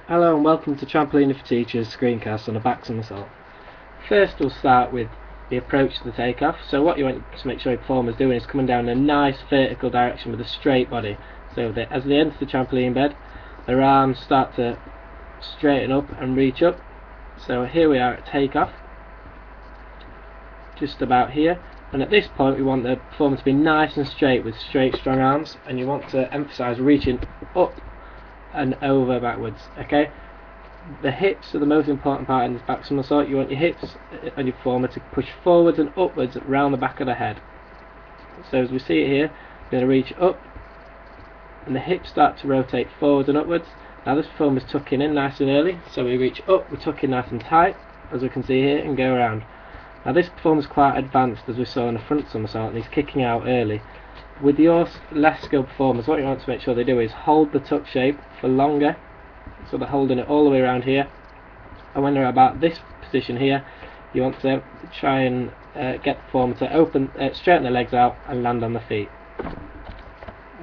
Hello and welcome to Trampoline for Teachers screencast on a back somersault. First we'll start with the approach to the takeoff. So what you want to make sure your performer's doing is coming down in a nice vertical direction with a straight body. So that as they enter the trampoline bed, their arms start to straighten up and reach up. So here we are at takeoff, just about here. And at this point we want the performer to be nice and straight with straight strong arms, and you want to emphasise reaching up and over backwards. Okay, the hips are the most important part in this back somersault. You want your hips and your performer to push forwards and upwards around the back of the head. So as we see it here, you're going to reach up and the hips start to rotate forwards and upwards. Now this performer is tucking in nice and early, so we reach up, we tuck in nice and tight, as we can see here, and go around. Now this performer is quite advanced, as we saw in the front somersault, and he's kicking out early. With your less skilled performers, what you want to make sure they do is hold the tuck shape for longer, so they're holding it all the way around here, and when they're about this position here, you want to try and get the performer to straighten their legs out and land on the feet.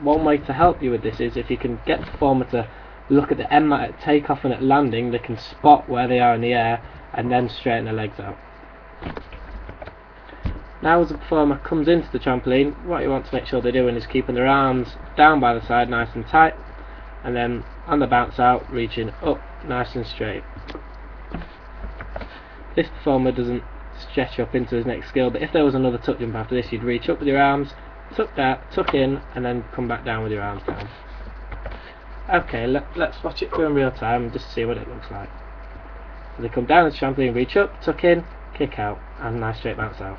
One way to help you with this is if you can get the performer to look at the end mat at takeoff and at landing, they can spot where they are in the air and then straighten their legs out. Now as the performer comes into the trampoline, what you want to make sure they're doing is keeping their arms down by the side nice and tight, and then on the bounce out, reaching up nice and straight. This performer doesn't stretch up into his next skill, but if there was another tuck jump after this, you'd reach up with your arms, tuck in, and then come back down with your arms down. Okay, let's watch it through in real time and just see what it looks like. So they come down the trampoline, reach up, tuck in, kick out, and nice straight bounce out.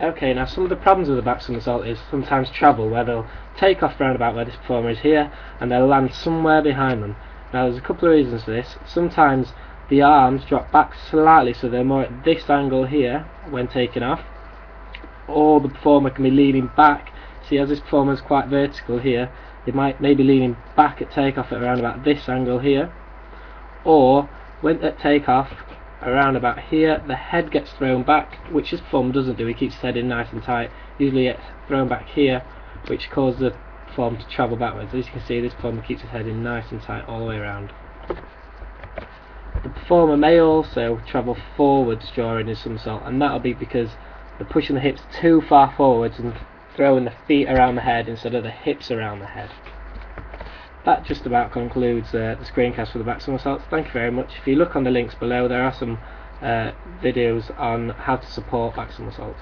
Okay, now some of the problems with the back somersault is sometimes travel, where they'll take off round about where this performer is here, and they'll land somewhere behind them. Now there's a couple of reasons for this. Sometimes the arms drop back slightly, so they're more at this angle here when taking off, or the performer can be leaning back. See, as this performer is quite vertical here, they might maybe leaning back at takeoff at around about this angle here, or when at takeoff around about here, the head gets thrown back, which this performer doesn't do. He keeps his head in nice and tight. Usually gets thrown back here, which causes the performer to travel backwards. As you can see, this performer keeps his head in nice and tight all the way around. The performer may also travel forwards during his somersault, and that'll be because they're pushing the hips too far forwards and throwing the feet around the head instead of the hips around the head. That just about concludes the screencast for the back somersaults. Thank you very much. If you look on the links below, there are some videos on how to support back somersaults.